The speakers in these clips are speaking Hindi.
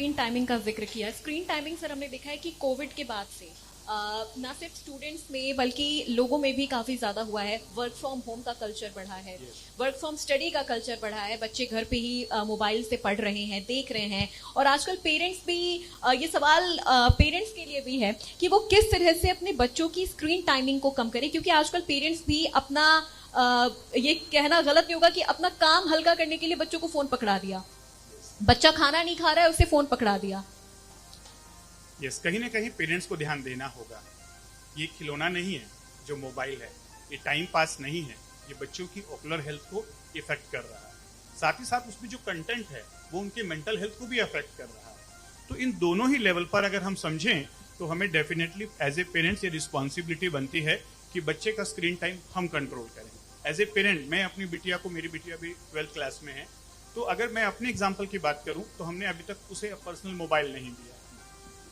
स्क्रीन टाइमिंग का जिक्र किया। स्क्रीन टाइमिंग सर हमने देखा है कि कोविड के बाद से ना सिर्फ स्टूडेंट्स में बल्कि लोगों में भी काफ़ी ज़्यादा हुआ है। वर्क फ्रॉम होम का कल्चर बढ़ा है, वर्क फ्रॉम स्टडी का कल्चर बढ़ा है। बच्चे घर पे ही मोबाइल से पढ़ रहे हैं, देख रहे हैं। और आजकल पेरेंट्स भी ये सवाल पेरेंट्स के लिए भी है कि वो किस तरह से अपने बच्चों की स्क्रीन टाइमिंग को कम करें, क्योंकि आजकल पेरेंट्स भी अपना ये कहना गलत नहीं होगा कि अपना काम हल्का करने के लिए बच्चों को फोन पकड़ा दिया। बच्चा खाना नहीं खा रहा है, उसे फोन पकड़ा दिया। यस, कहीं ना कहीं पेरेंट्स को ध्यान देना होगा। ये खिलौना नहीं है जो मोबाइल है, ये टाइम पास नहीं है, ये बच्चों की ओकुलर हेल्थ को इफेक्ट कर रहा है। साथ ही साथ उसमें जो कंटेंट है वो उनके मेंटल हेल्थ को भी अफेक्ट कर रहा है। तो इन दोनों ही लेवल पर अगर हम समझें तो हमें डेफिनेटली एज ए पेरेंट्स ये रिस्पॉन्सिबिलिटी बनती है कि बच्चे का स्क्रीन टाइम हम कंट्रोल करें। एज ए पेरेंट मैं अपनी बिटिया को, मेरी बिटिया भी 12th क्लास में है, तो अगर मैं अपने एग्जाम्पल की बात करूं तो हमने अभी तक उसे पर्सनल मोबाइल नहीं दिया।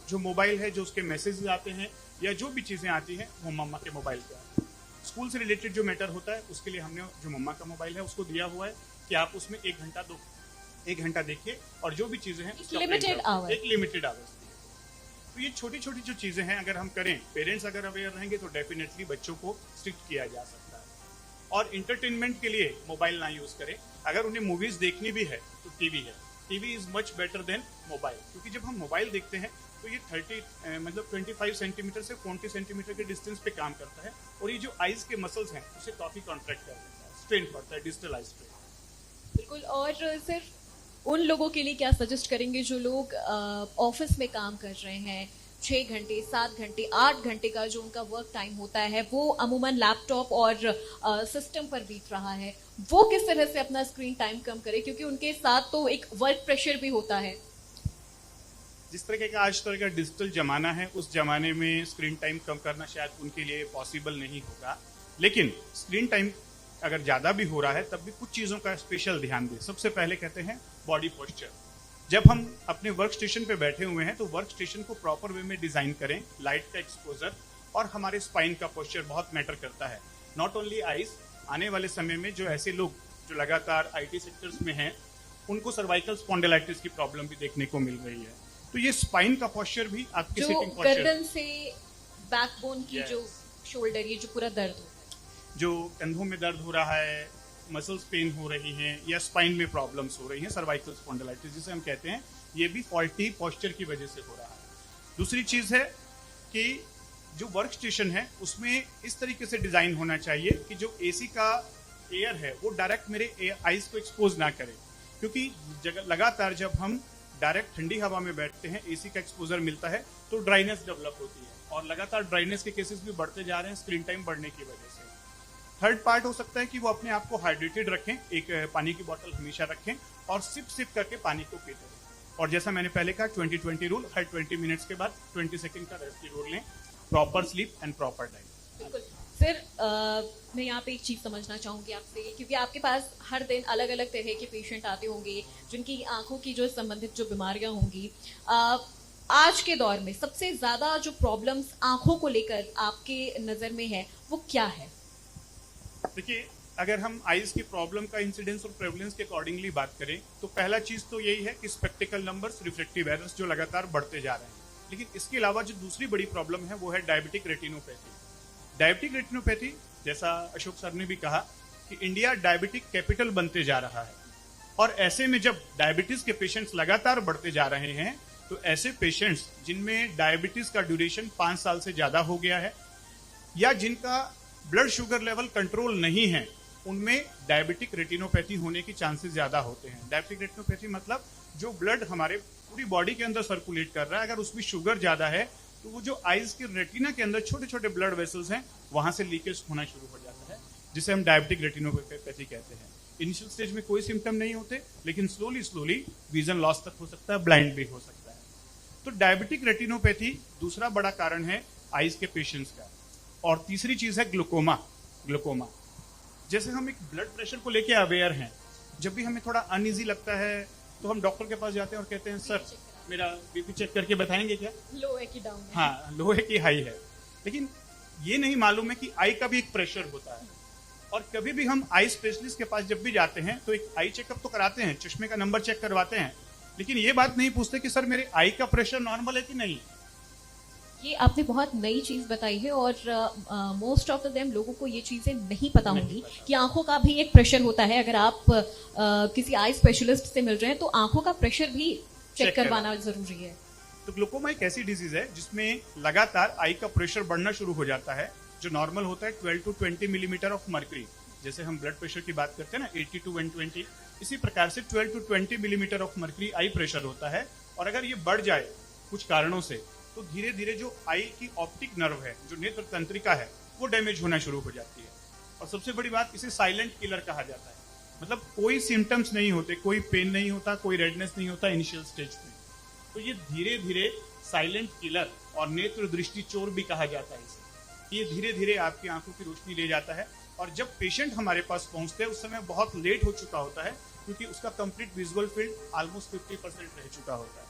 जो मोबाइल है, जो उसके मैसेज आते हैं या जो भी चीजें आती हैं वो मम्मा के मोबाइल पे आती है। स्कूल से रिलेटेड जो मैटर होता है उसके लिए हमने जो मम्मा का मोबाइल है उसको दिया हुआ है कि आप उसमें 1 घंटा देखिए और जो भी चीजें हैं एक लिमिटेड आवर्स। तो ये छोटी छोटी जो चीजें हैं अगर हम करें, पेरेंट्स अगर अवेयर रहेंगे तो डेफिनेटली बच्चों को स्ट्रिक्ट किया जा सकता है। और इंटरटेनमेंट के लिए मोबाइल ना यूज करें। अगर उन्हें मूवीज देखनी भी है तो टीवी है। TV is much better than mobile, क्योंकि जब हम मोबाइल देखते हैं तो ये 25 सेंटीमीटर से 40 सेंटीमीटर के डिस्टेंस पे काम करता है और ये जो आईज के मसल्स हैं उसे काफी कॉन्ट्रैक्ट कर देता है, स्ट्रेन पड़ता है, डिजिटल आई स्ट्रेन। बिल्कुल। और सिर्फ उन लोगों के लिए क्या सजेस्ट करेंगे जो लोग ऑफिस में काम कर रहे हैं, 6 घंटे, 7 घंटे, 8 घंटे का जो उनका वर्क टाइम होता है वो अमूमन लैपटॉप और सिस्टम पर बीत रहा है, वो किस तरह से अपना स्क्रीन टाइम कम करे, क्योंकि उनके साथ तो एक वर्क प्रेशर भी होता है। जिस तरह का आज तरह का डिजिटल जमाना है उस जमाने में स्क्रीन टाइम कम करना शायद उनके लिए पॉसिबल नहीं होगा, लेकिन स्क्रीन टाइम अगर ज्यादा भी हो रहा है तब भी कुछ चीजों का स्पेशल ध्यान दें। सबसे पहले कहते हैं बॉडी पोस्चर। जब हम अपने वर्क स्टेशन पे बैठे हुए हैं तो वर्क स्टेशन को प्रॉपर वे में डिजाइन करें, लाइट का एक्सपोजर और हमारे स्पाइन का पोस्चर बहुत मैटर करता है। नॉट ओनली आईज, आने वाले समय में जो ऐसे लोग जो लगातार आईटी सेक्टर्स में हैं उनको सर्वाइकल स्पॉन्डिलाइटिस की प्रॉब्लम भी देखने को मिल रही है। तो ये स्पाइन का पोस्चर भी आपके सिटिंग पोस्चर, गर्दन से बैकबोन की जो शोल्डर, ये जो पूरा दर्द होता है, जो कंधों में दर्द हो रहा है, मसल्स पेन हो रही हैं या स्पाइन में प्रॉब्लम्स हो रही हैं, सर्वाइकल स्पॉन्डिलाइटिस जिसे हम कहते हैं, ये भी फॉल्टी पोस्चर की वजह से हो रहा है। दूसरी चीज है कि जो वर्क स्टेशन है उसमें इस तरीके से डिजाइन होना चाहिए कि जो एसी का एयर है वो डायरेक्ट मेरे आईज को एक्सपोज ना करे, क्योंकि लगातार जब हम डायरेक्ट ठंडी हवा में बैठते हैं, एसी का एक्सपोजर मिलता है तो ड्राइनेस डेवलप होती है और लगातार ड्राइनेस के केसेस भी बढ़ते जा रहे हैं स्क्रीन टाइम बढ़ने की वजह से। थर्ड पार्ट हो सकता है कि वो अपने आप को हाइड्रेटेड रखें, एक पानी की बोतल हमेशा रखें और सिप करके पानी को पीते रहें। और जैसा मैंने पहले कहा 20-20 रूल, हर 20 मिनट्स के बाद 20 सेकंड का रेस्ट की रूल लें, proper sleep and proper diet. बिल्कुल। सर मैं यहाँ पे एक चीज समझना चाहूंगी आपसे, क्योंकि आपके पास हर दिन अलग अलग तरह के पेशेंट आते होंगे जिनकी आंखों की जो संबंधित जो बीमारियां होंगी। आज के दौर में सबसे ज्यादा जो प्रॉब्लम्स आंखों को लेकर आपके नजर में है वो क्या है? देखिए, अगर हम आईज की प्रॉब्लम का इंसिडेंस और प्रेवलेंस के अकॉर्डिंगली बात करें तो पहला चीज तो यही है कि स्पेक्टिकल नंबर्स, रिफ्लेक्टिव एरर्स जो लगातार बढ़ते जा रहे हैं। लेकिन इसके अलावा जो दूसरी बड़ी प्रॉब्लम है वो है डायबिटिक रेटिनोपैथी। डायबिटिक रेटिनोपैथी, जैसा अशोक सर ने भी कहा कि इंडिया डायबिटिक कैपिटल बनते जा रहा है और ऐसे में जब डायबिटीज के पेशेंट्स लगातार बढ़ते जा रहे हैं तो ऐसे पेशेंट्स जिनमें डायबिटीज का ड्यूरेशन 5 साल से ज्यादा हो गया है या जिनका ब्लड शुगर लेवल कंट्रोल नहीं है, उनमें डायबिटिक रेटिनोपैथी होने की चांसेस ज्यादा होते हैं। डायबिटिक रेटिनोपैथी मतलब जो ब्लड हमारे पूरी बॉडी के अंदर सर्कुलेट कर रहा है, अगर उसमें शुगर ज्यादा है तो वो जो आईज के रेटिना के अंदर छोटे छोटे ब्लड वेसल्स हैं वहां से लीकेज होना शुरू हो जाता है, जिसे हम डायबिटिक रेटिनोपैथी कहते हैं। इनिशियल स्टेज में कोई सिम्टम नहीं होते, लेकिन स्लोली विजन लॉस तक हो सकता है, ब्लाइंड भी हो सकता है। तो डायबिटिक रेटिनोपैथी दूसरा बड़ा कारण है आईज के पेशेंट्स का। और तीसरी चीज है ग्लूकोमा। जैसे हम एक ब्लड प्रेशर को लेके अवेयर हैं, जब भी हमें थोड़ा अनईजी लगता है तो हम डॉक्टर के पास जाते हैं और कहते हैं सर मेरा बीपी चेक करके बताएंगे क्या, लो है कि डाउन है? हाँ, लो है कि हाई है। लेकिन ये नहीं मालूम है कि आई का भी एक प्रेशर होता है। और कभी भी हम आई स्पेशलिस्ट के पास जब भी जाते हैं तो एक आई चेकअप तो कराते हैं, चश्मे का नंबर चेक करवाते हैं, लेकिन ये बात नहीं पूछते कि सर मेरे आई का प्रेशर नॉर्मल है कि नहीं। ये आपने बहुत नई चीज बताई है और मोस्ट ऑफ द देम लोगों को ये चीजें नहीं पता होंगी कि आंखों का भी एक प्रेशर होता है। अगर आप किसी आई स्पेशलिस्ट से मिल रहे हैं तो आंखों का प्रेशर भी चेक करवाना जरूरी है। तो ग्लूकोमा एक ऐसी डिजीज है जिसमें लगातार आई का प्रेशर बढ़ना शुरू हो जाता है। जो नॉर्मल होता है 12 to 20 मिलीमीटर ऑफ मर्क्यूरी, जैसे हम ब्लड प्रेशर की बात करते हैं ना 80 to 120, इसी प्रकार से 12 to 20 millimetre of mercury I pressure होता है। और अगर ये बढ़ जाए कुछ कारणों से तो धीरे धीरे जो आई की ऑप्टिक नर्व है, जो नेत्र तंत्रिका है, वो डैमेज होना शुरू हो जाती है। और सबसे बड़ी बात, इसे साइलेंट किलर कहा जाता है। मतलब कोई सिम्टम्स नहीं होते, कोई पेन नहीं होता, कोई रेडनेस नहीं होता इनिशियल स्टेज में। तो ये धीरे धीरे साइलेंट किलर और नेत्र दृष्टि चोर भी कहा जाता है इसे। ये धीरे धीरे आपकी आंखों की रोशनी ले जाता है और जब पेशेंट हमारे पास पहुंचते हैं उस समय बहुत लेट हो चुका होता है, क्योंकि उसका कंप्लीट विजुअल फील्ड ऑलमोस्ट 50% रह चुका होता है।